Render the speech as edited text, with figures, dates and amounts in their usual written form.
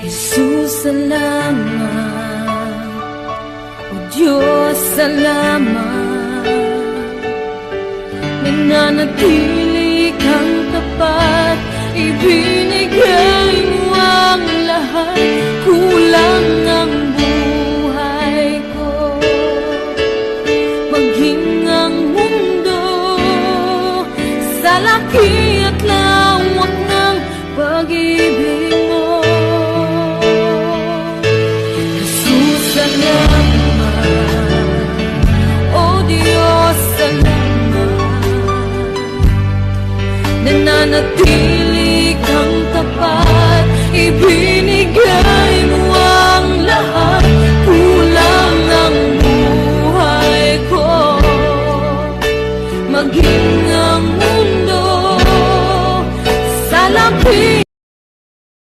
Jesus, salamat. O Diyos, salamat. Nananatili kang tapat, ibinigay mo ang lahat. Kulang ang buhay ko, maging ang mundo sa laki at lawak ng pag-ibig mo. Jesus, salamat. O Diyos, salamat. Nananatili